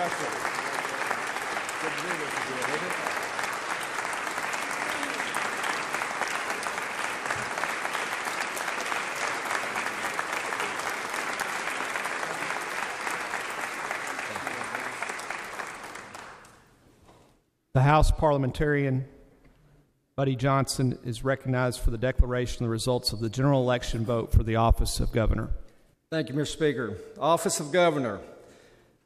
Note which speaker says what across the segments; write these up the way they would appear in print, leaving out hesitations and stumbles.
Speaker 1: Yes, sir. Good to meet you, Mr. Bill, isn't it?
Speaker 2: The House parliamentarian, Buddy Johnson, is recognized for the declaration of the results of the general election vote for the office of governor.
Speaker 3: Thank you, Mr. Speaker. Office of Governor.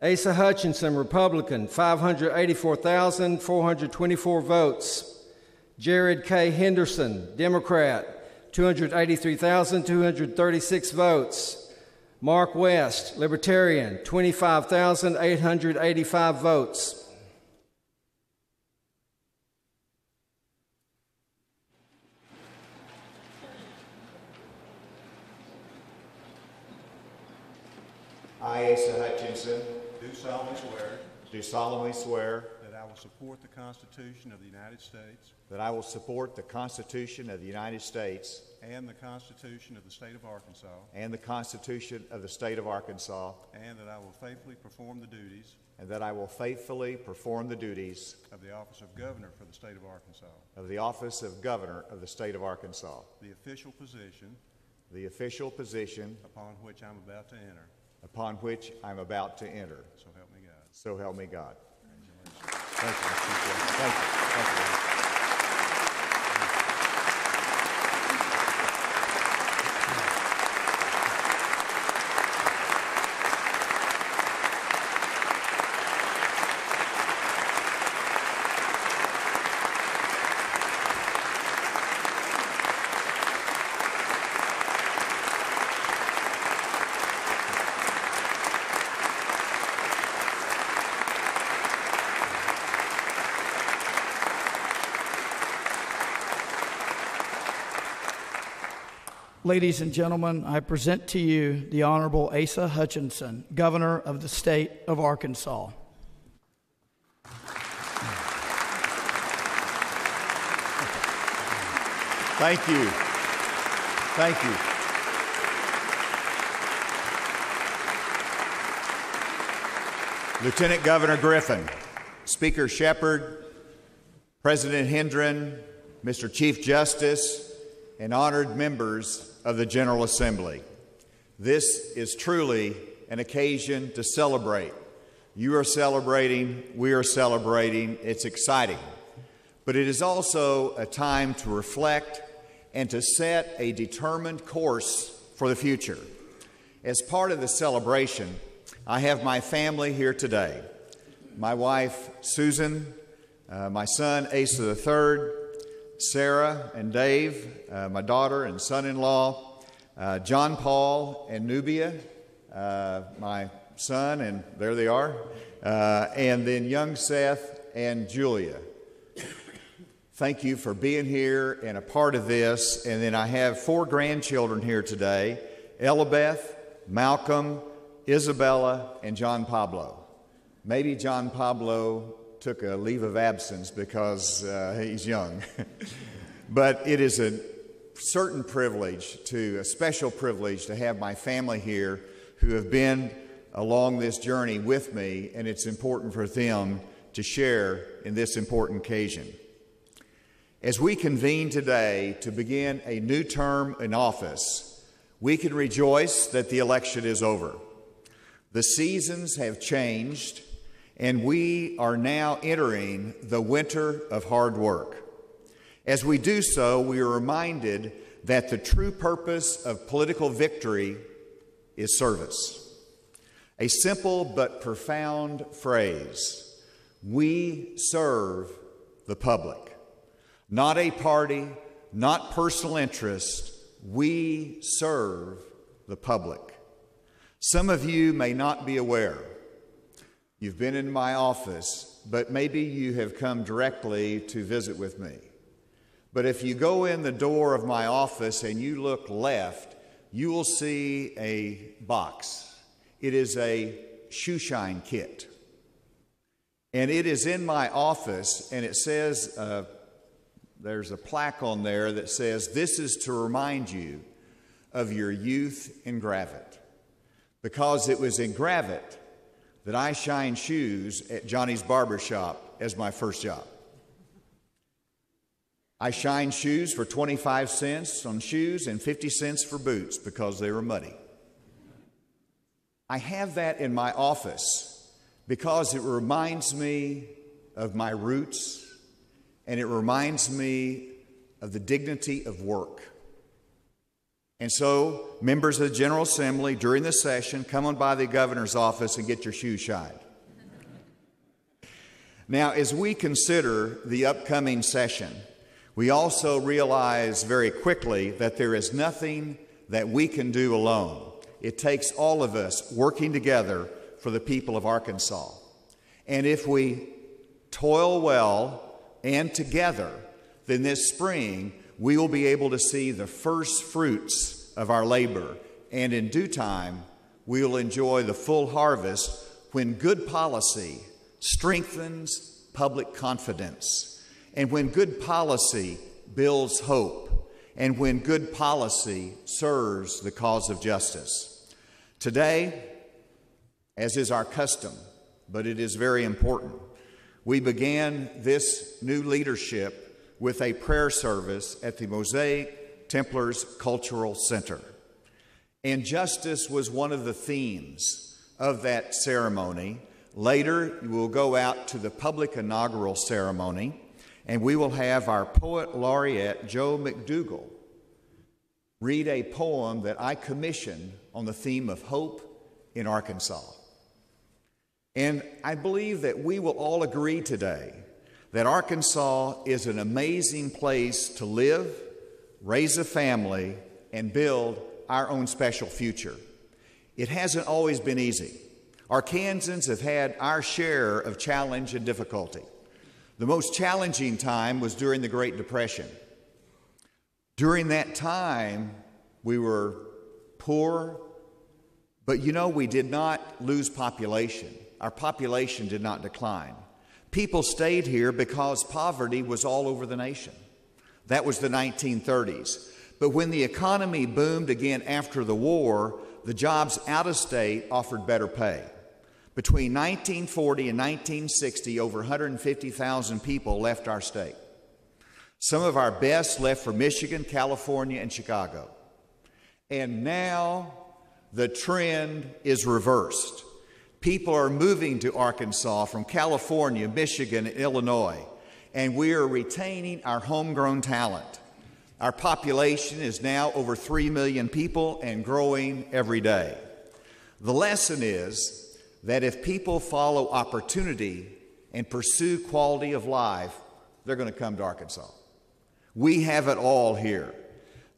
Speaker 3: Asa Hutchinson, Republican, 584,424 votes. Jared K. Henderson, Democrat, 283,236 votes. Mark West, Libertarian, 25,885 votes.
Speaker 4: I, Asa Hutchinson,
Speaker 5: Do solemnly swear
Speaker 4: that I will support the Constitution of the United States
Speaker 5: that I will support the Constitution of the United States
Speaker 4: and the Constitution of the State of Arkansas,
Speaker 5: and the Constitution of the State of Arkansas,
Speaker 4: and that I will faithfully perform the duties
Speaker 5: and that I will faithfully perform the duties
Speaker 4: of the office of Governor for the State of Arkansas,
Speaker 5: of the office of Governor of the State of Arkansas,
Speaker 4: the official position upon which I'm about to enter. So help me God.
Speaker 5: So help me God.
Speaker 4: Congratulations.
Speaker 5: Thank you, Mr. Chief Justice. Thank you. Thank you.
Speaker 6: Ladies and gentlemen, I present to you the Honorable Asa Hutchinson, Governor of the State of Arkansas.
Speaker 5: Thank you. Thank you. Lieutenant Governor Griffin, Speaker Shepard, President Hendren, Mr. Chief Justice, and honored members of the General Assembly. This is truly an occasion to celebrate. You are celebrating, we are celebrating, it's exciting. But it is also a time to reflect and to set a determined course for the future. As part of the celebration, I have my family here today. My wife, Susan, my son, Asa III, Sarah and Dave, my daughter and son-in-law, John Paul and Nubia, my son, and there they are, and then young Seth and Julia. Thank you for being here and a part of this. And then I have 4 grandchildren here today, Elabeth, Malcolm, Isabella, and John Pablo. Maybe John Pablo took a leave of absence because he's young. But it is a certain privilege, a special privilege to have my family here who have been along this journey with me, and it's important for them to share in this important occasion. As we convene today to begin a new term in office, we can rejoice that the election is over. The seasons have changed, and we are now entering the winter of hard work. As we do so, we are reminded that the true purpose of political victory is service. A simple but profound phrase: we serve the public. Not a party, not personal interest, we serve the public. Some of you may not be aware. You've been in my office, but maybe you have come directly to visit with me. But if you go in the door of my office and you look left, you will see a box. It is a shoe shine kit. And it is in my office, and it says, there's a plaque on there that says, "This is to remind you of your youth in Gravette." Because it was in Gravette that I shine shoes at Johnny's Barber Shop as my first job. I shined shoes for 25 cents on shoes and 50 cents for boots because they were muddy. I have that in my office because it reminds me of my roots, and it reminds me of the dignity of work. And so, members of the General Assembly, during the session, come on by the governor's office and get your shoes shined. Now, as we consider the upcoming session, we also realize very quickly that there is nothing that we can do alone. It takes all of us working together for the people of Arkansas. And if we toil well and together, then this spring we will be able to see the first fruits of our labor. And in due time, we will enjoy the full harvest when good policy strengthens public confidence, and when good policy builds hope, and when good policy serves the cause of justice. Today, as is our custom, but it is very important, we began this new leadership with a prayer service at the Mosaic Templars Cultural Center. And justice was one of the themes of that ceremony. Later, we will go out to the public inaugural ceremony, and we will have our poet laureate, Joe McDougall, read a poem that I commissioned on the theme of hope in Arkansas. And I believe that we will all agree today that Arkansas is an amazing place to live, raise a family, and build our own special future. It hasn't always been easy. Arkansans have had our share of challenge and difficulty. The most challenging time was during the Great Depression. During that time, we were poor, but we did not lose population. Our population did not decline. People stayed here because poverty was all over the nation. That was the 1930s. But when the economy boomed again after the war, the jobs out of state offered better pay. Between 1940 and 1960, over 150,000 people left our state. Some of our best left for Michigan, California, and Chicago. And now the trend is reversed. People are moving to Arkansas from California, Michigan, and Illinois, and we are retaining our homegrown talent. Our population is now over 3 million people and growing every day. The lesson is that if people follow opportunity and pursue quality of life, they're going to come to Arkansas. We have it all here.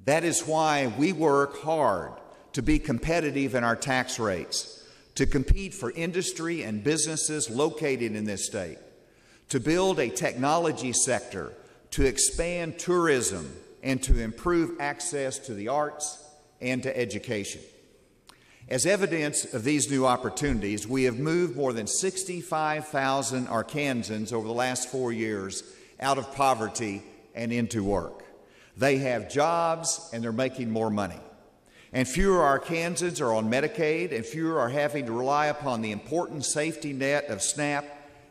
Speaker 5: That is why we work hard to be competitive in our tax rates, to compete for industry and businesses located in this state, to build a technology sector, to expand tourism, and to improve access to the arts and to education. As evidence of these new opportunities, we have moved more than 65,000 Arkansans over the last 4 years out of poverty and into work. They have jobs and they're making more money. And fewer Arkansans are on Medicaid, and fewer are having to rely upon the important safety net of SNAP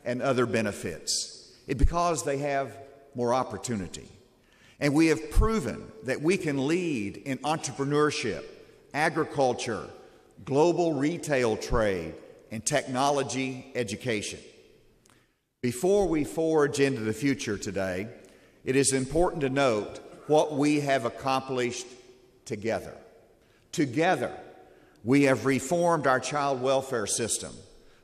Speaker 5: and other benefits. It's because they have more opportunity. And we have proven that we can lead in entrepreneurship, agriculture, global retail trade, and technology education. Before we forge into the future today, it is important to note what we have accomplished together. Together, we have reformed our child welfare system.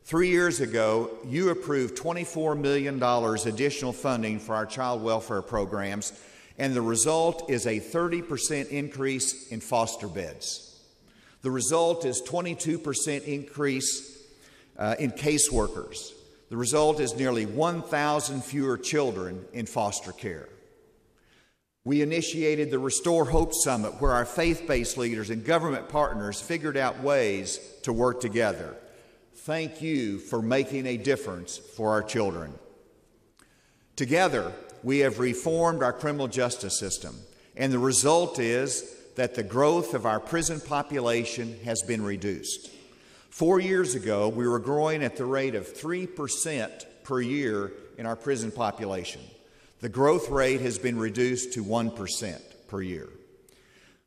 Speaker 5: 3 years ago, you approved $24 million additional funding for our child welfare programs, and the result is a 30% increase in foster beds. The result is 22% increase in caseworkers. The result is nearly 1,000 fewer children in foster care. We initiated the Restore Hope Summit, where our faith-based leaders and government partners figured out ways to work together. Thank you for making a difference for our children. Together, we have reformed our criminal justice system, and the result is that the growth of our prison population has been reduced. 4 years ago, we were growing at the rate of 3% per year in our prison population. The growth rate has been reduced to 1% per year.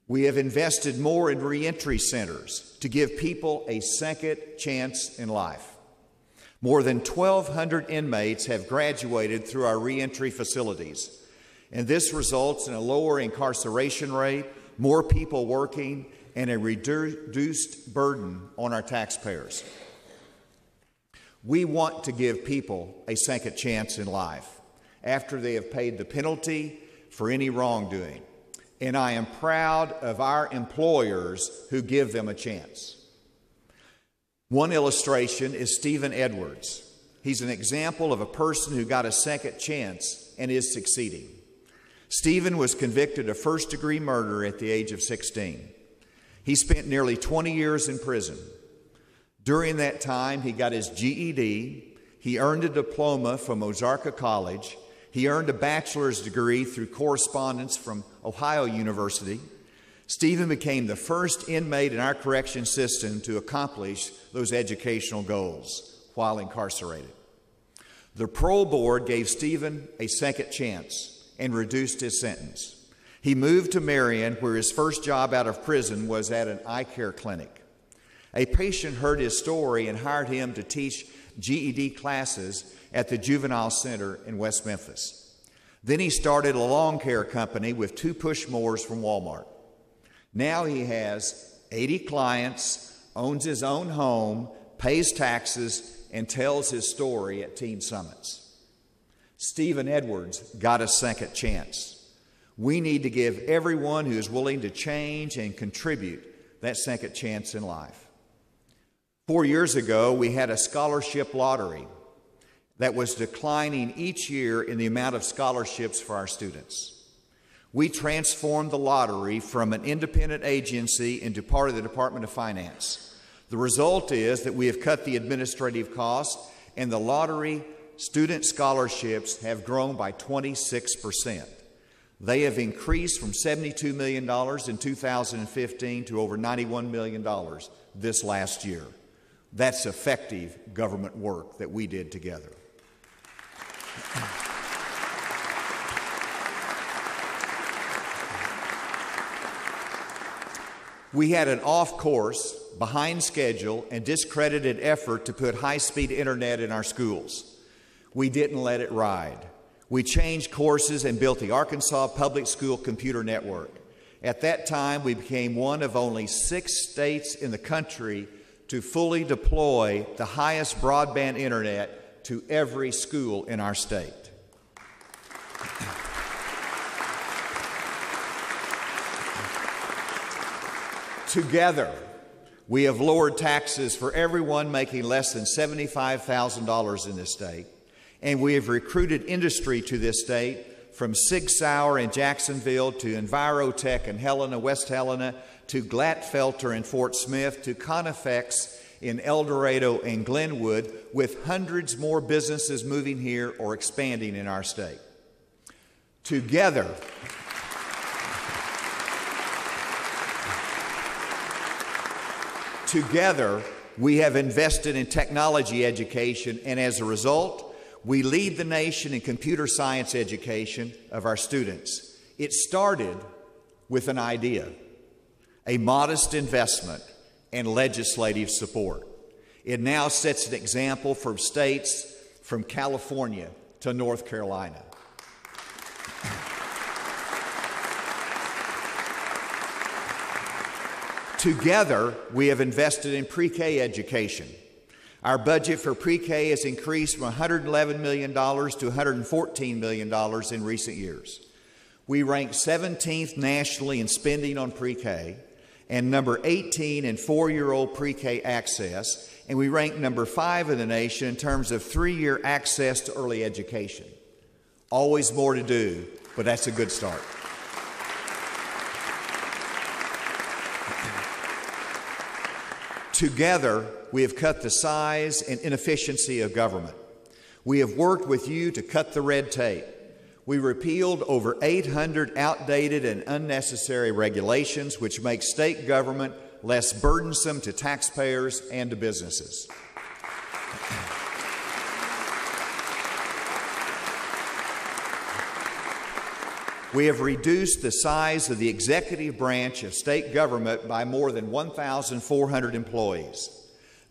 Speaker 5: We have invested more in reentry centers to give people a second chance in life. More than 1,200 inmates have graduated through our reentry facilities, and this results in a lower incarceration rate, more people working, and a reduced burden on our taxpayers. We want to give people a second chance in life after they have paid the penalty for any wrongdoing, and I am proud of our employers who give them a chance. One illustration is Stephen Edwards. He's an example of a person who got a second chance and is succeeding. Stephen was convicted of first-degree murder at the age of 16. He spent nearly 20 years in prison. During that time, he got his GED, he earned a diploma from Ozarka College, he earned a bachelor's degree through correspondence from Ohio University. Stephen became the first inmate in our correction system to accomplish those educational goals while incarcerated. The parole board gave Stephen a second chance and reduced his sentence. He moved to Marion, where his first job out of prison was at an eye care clinic. A patient heard his story and hired him to teach GED classes at the Juvenile Center in West Memphis. Then he started a lawn care company with 2 push mowers from Walmart. Now he has 80 clients, owns his own home, pays taxes, and tells his story at teen summits. Stephen Edwards got a second chance. We need to give everyone who is willing to change and contribute that second chance in life. 4 years ago, we had a scholarship lottery that was declining each year in the amount of scholarships for our students. We transformed the lottery from an independent agency into part of the Department of Finance. The result is that we have cut the administrative costs, and the lottery student scholarships have grown by 26%. They have increased from $72 million in 2015 to over $91 million this last year. That's effective government work that we did together. We had an off-course, behind schedule, and discredited effort to put high-speed internet in our schools. We didn't let it ride. We changed courses and built the Arkansas Public School Computer Network. At that time, we became one of only 6 states in the country to fully deploy the highest broadband internet to every school in our state. Together, we have lowered taxes for everyone making less than $75,000 in this state, and we have recruited industry to this state from Sig Sauer in Jacksonville to Envirotech in Helena, West Helena, to Glatfelter in Fort Smith, to Conifex in El Dorado and Glenwood, with hundreds more businesses moving here or expanding in our state. Together, we have invested in technology education, and as a result, we lead the nation in computer science education of our students. It started with an idea, a modest investment, and legislative support. It now sets an example for states from California to North Carolina. Together, we have invested in pre-K education. Our budget for pre-K has increased from $111 million to $114 million in recent years. We rank 17th nationally in spending on pre-K and number 18 in 4-year-old pre-K access, and we rank number 5 in the nation in terms of 3-year access to early education. Always more to do, but that's a good start. Together, we have cut the size and inefficiency of government. We have worked with you to cut the red tape. We repealed over 800 outdated and unnecessary regulations, which make state government less burdensome to taxpayers and to businesses. We have reduced the size of the executive branch of state government by more than 1,400 employees.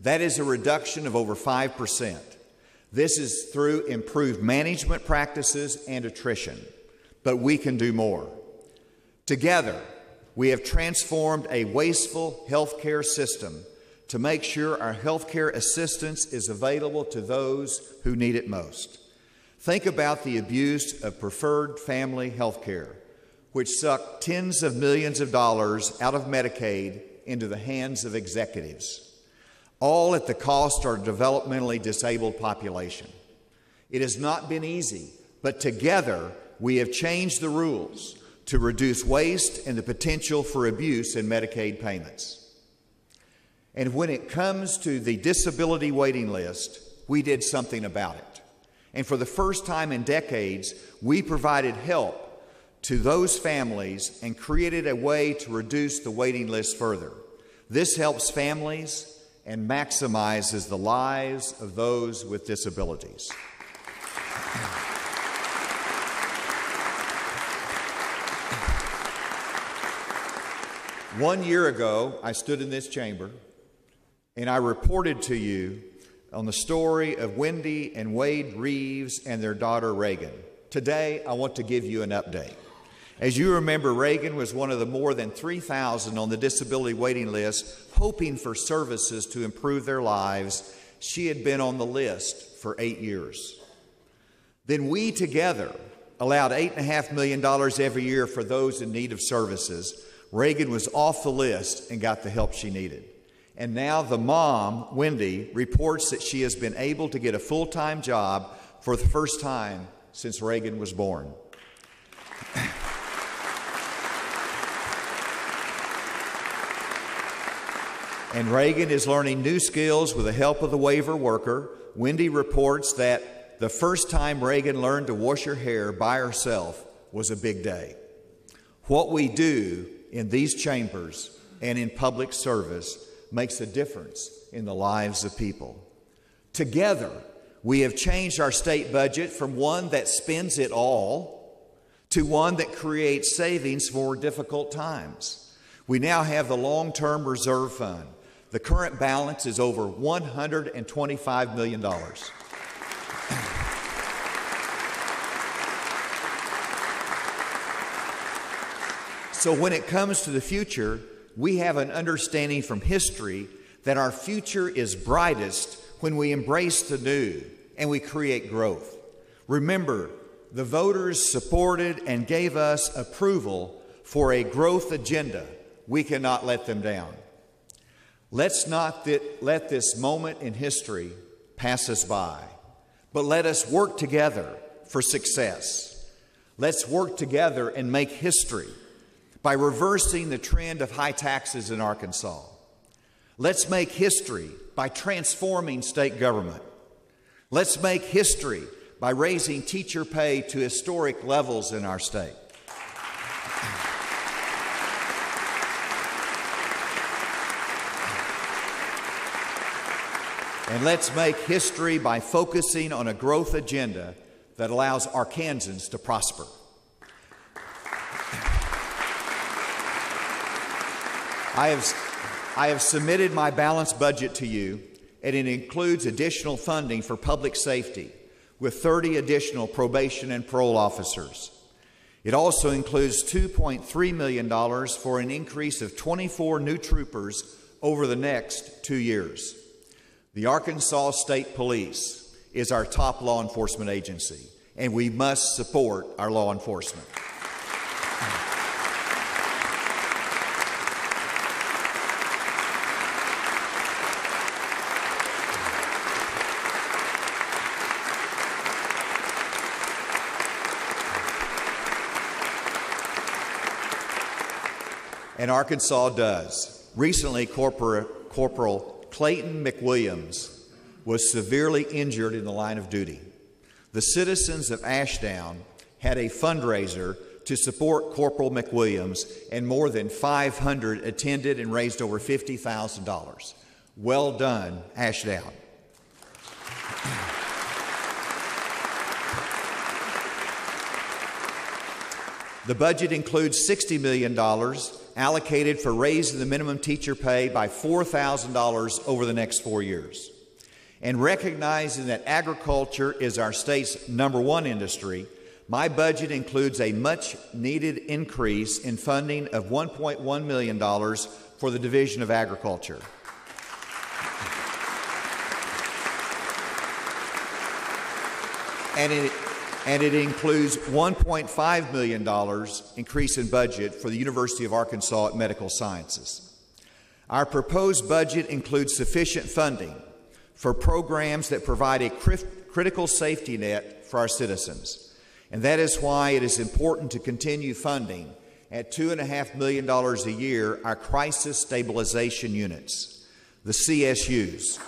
Speaker 5: That is a reduction of over 5%. This is through improved management practices and attrition, but we can do more. Together, we have transformed a wasteful healthcare system to make sure our healthcare assistance is available to those who need it most. Think about the abuse of preferred family health care, which sucked tens of millions of dollars out of Medicaid into the hands of executives, all at the cost of our developmentally disabled population. It has not been easy, but together we have changed the rules to reduce waste and the potential for abuse in Medicaid payments. And when it comes to the disability waiting list, we did something about it. And for the first time in decades, we provided help to those families and created a way to reduce the waiting list further. This helps families and maximizes the lives of those with disabilities. One year ago, I stood in this chamber and I reported to you on the story of Wendy and Wade Reeves and their daughter Reagan. Today, I want to give you an update. As you remember, Reagan was one of the more than 3,000 on the disability waiting list, hoping for services to improve their lives. She had been on the list for 8 years. Then we together allowed $8.5 million every year for those in need of services. Reagan was off the list and got the help she needed. And now the mom, Wendy, reports that she has been able to get a full-time job for the first time since Reagan was born. And Reagan is learning new skills with the help of the waiver worker. Wendy reports that the first time Reagan learned to wash her hair by herself was a big day. What we do in these chambers and in public service makes a difference in the lives of people. Together, we have changed our state budget from one that spends it all to one that creates savings for difficult times. We now have the long-term reserve fund. The current balance is over $125 million. So when it comes to the future, we have an understanding from history that our future is brightest when we embrace the new and we create growth. Remember, the voters supported and gave us approval for a growth agenda. We cannot let them down. Let's not let this moment in history pass us by, but let us work together for success. Let's work together and make history by reversing the trend of high taxes in Arkansas. Let's make history by transforming state government. Let's make history by raising teacher pay to historic levels in our state. And let's make history by focusing on a growth agenda that allows Arkansans to prosper. I have submitted my balanced budget to you, and it includes additional funding for public safety with 30 additional probation and parole officers. It also includes $2.3 million for an increase of 24 new troopers over the next 2 years. The Arkansas State Police is our top law enforcement agency, and we must support our law enforcement. And Arkansas does. Recently, Corporal Clayton McWilliams was severely injured in the line of duty. The citizens of Ashdown had a fundraiser to support Corporal McWilliams, and more than 500 attended and raised over $50,000. Well done, Ashdown. The budget includes $60 million allocated for raising the minimum teacher pay by $4,000 over the next 4 years. And recognizing that agriculture is our state's #1 industry, my budget includes a much-needed increase in funding of $1.1 million for the Division of Agriculture. And it includes $1.5 million increase in budget for the University of Arkansas at Medical Sciences. Our proposed budget includes sufficient funding for programs that provide a critical safety net for our citizens. And that is why it is important to continue funding at $2.5 million a year our crisis stabilization units, the CSUs.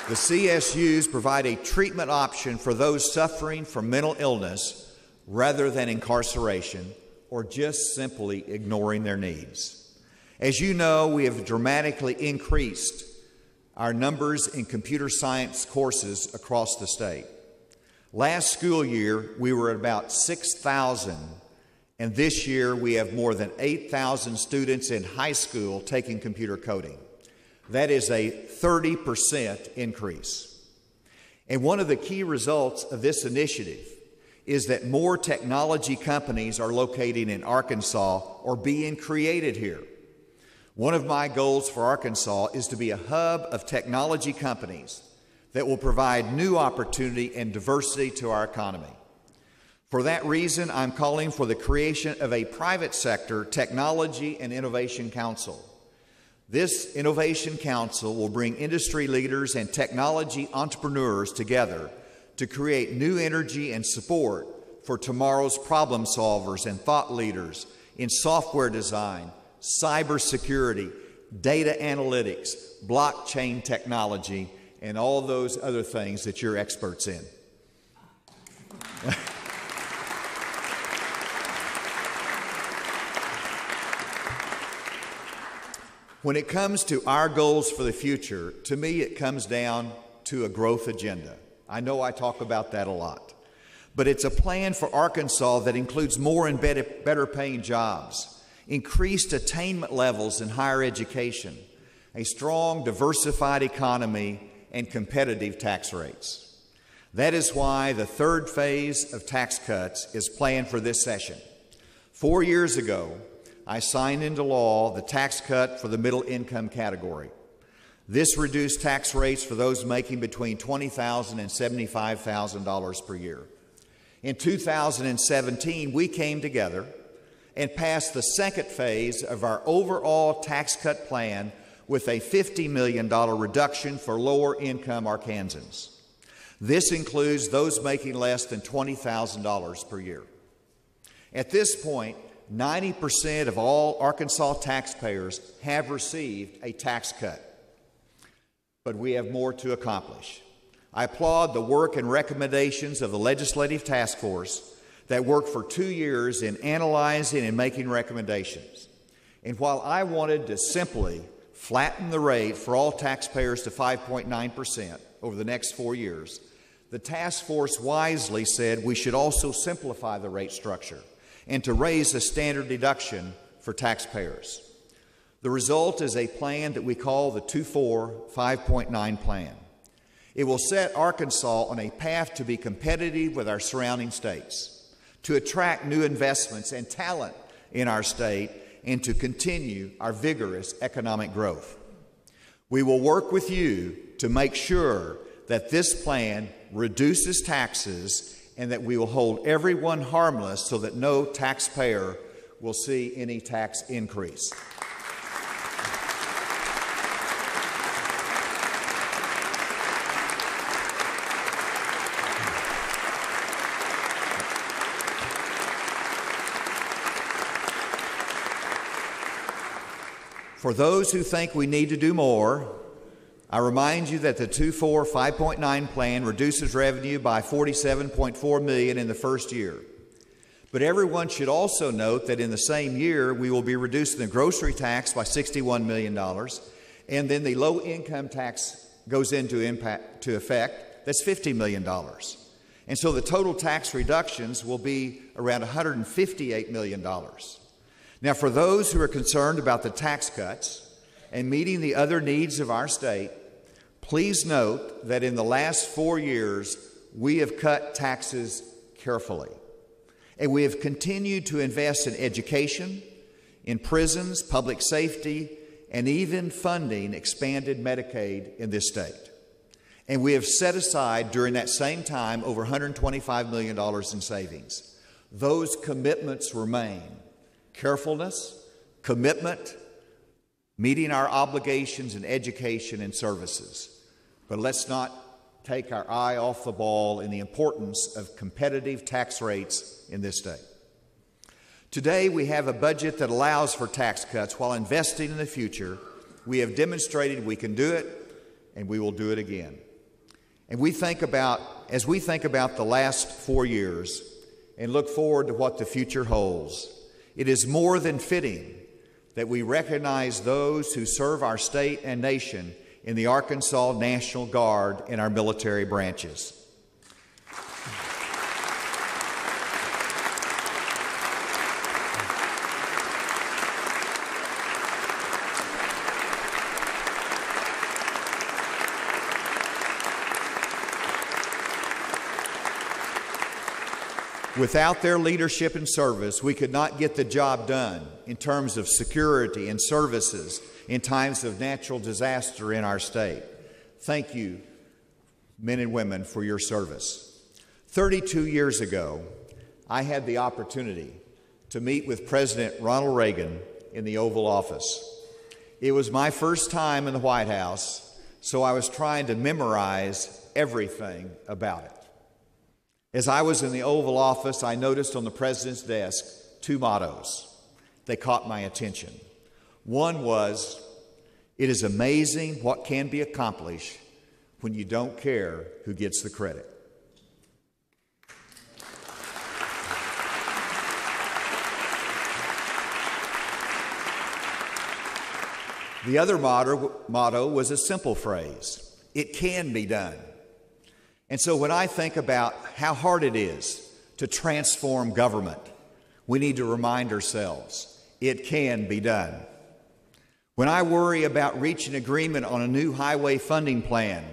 Speaker 5: The CSUs provide a treatment option for those suffering from mental illness rather than incarceration or just simply ignoring their needs. As you know, we have dramatically increased our numbers in computer science courses across the state. Last school year, we were at about 6,000, and this year we have more than 8,000 students in high school taking computer coding. That is a 30% increase. And one of the key results of this initiative is that more technology companies are located in Arkansas or being created here. One of my goals for Arkansas is to be a hub of technology companies that will provide new opportunity and diversity to our economy. For that reason, I'm calling for the creation of a private sector technology and innovation council. This Innovation Council will bring industry leaders and technology entrepreneurs together to create new energy and support for tomorrow's problem solvers and thought leaders in software design, cybersecurity, data analytics, blockchain technology, and all those other things that you're experts in. When it comes to our goals for the future, to me it comes down to a growth agenda. I know I talk about that a lot. But it's a plan for Arkansas that includes more and better paying jobs, increased attainment levels in higher education, a strong, diversified economy, and competitive tax rates. That is why the third phase of tax cuts is planned for this session. 4 years ago, I signed into law the tax cut for the middle income category. This reduced tax rates for those making between $20,000 and $75,000 per year. In 2017, we came together and passed the second phase of our overall tax cut plan with a $50 million reduction for lower income Arkansans. This includes those making less than $20,000 per year. At this point, 90% of all Arkansas taxpayers have received a tax cut. But we have more to accomplish. I applaud the work and recommendations of the Legislative Task Force that worked for 2 years in analyzing and making recommendations. And while I wanted to simply flatten the rate for all taxpayers to 5.9% over the next 4 years, the task force wisely said we should also simplify the rate structure and to raise the standard deduction for taxpayers. The result is a plan that we call the 2-4 5.9 plan. It will set Arkansas on a path to be competitive with our surrounding states, to attract new investments and talent in our state, and to continue our vigorous economic growth. We will work with you to make sure that this plan reduces taxes and that we will hold everyone harmless so that no taxpayer will see any tax increase. For those who think we need to do more, I remind you that the 2-4 5.9 plan reduces revenue by $47.4 million in the first year. But everyone should also note that in the same year, we will be reducing the grocery tax by $61 million, and then the low-income tax goes into effect. That's $50 million. And so the total tax reductions will be around $158 million. Now, for those who are concerned about the tax cuts and meeting the other needs of our state, please note that in the last 4 years, we have cut taxes carefully. And we have continued to invest in education, in prisons, public safety, and even funding expanded Medicaid in this state. And we have set aside during that same time over $125 million in savings. Those commitments remain: carefulness, commitment, meeting our obligations in education and services. But let's not take our eye off the ball in the importance of competitive tax rates in this state. Today, we have a budget that allows for tax cuts while investing in the future. We have demonstrated we can do it, and we will do it again. And as we think about the last 4 years and look forward to what the future holds, it is more than fitting that we recognize those who serve our state and nation in the Arkansas National Guard and our military branches. Without their leadership and service, we could not get the job done in terms of security and services in times of natural disaster in our state. Thank you, men and women, for your service. 32 years ago, I had the opportunity to meet with President Ronald Reagan in the Oval Office. It was my first time in the White House, so I was trying to memorize everything about it. As I was in the Oval Office, I noticed on the President's desk 2 mottos. They caught my attention. One was, "It is amazing what can be accomplished when you don't care who gets the credit." The other motto was a simple phrase: "It can be done." And so when I think about how hard it is to transform government, we need to remind ourselves, it can be done. When I worry about reaching agreement on a new highway funding plan,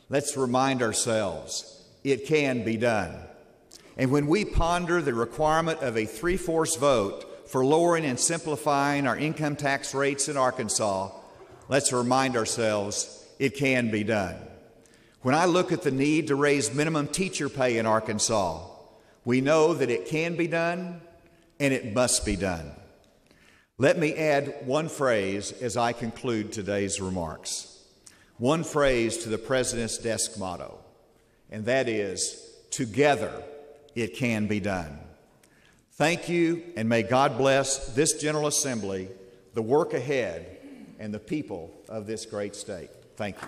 Speaker 5: let's remind ourselves, it can be done. And when we ponder the requirement of a 3/4 vote for lowering and simplifying our income tax rates in Arkansas, let's remind ourselves, it can be done. When I look at the need to raise minimum teacher pay in Arkansas, we know that it can be done and it must be done. Let me add one phrase as I conclude today's remarks. One phrase to the President's desk motto, and that is, together it can be done. Thank you, and may God bless this General Assembly, the work ahead, and the people of this great state. Thank you.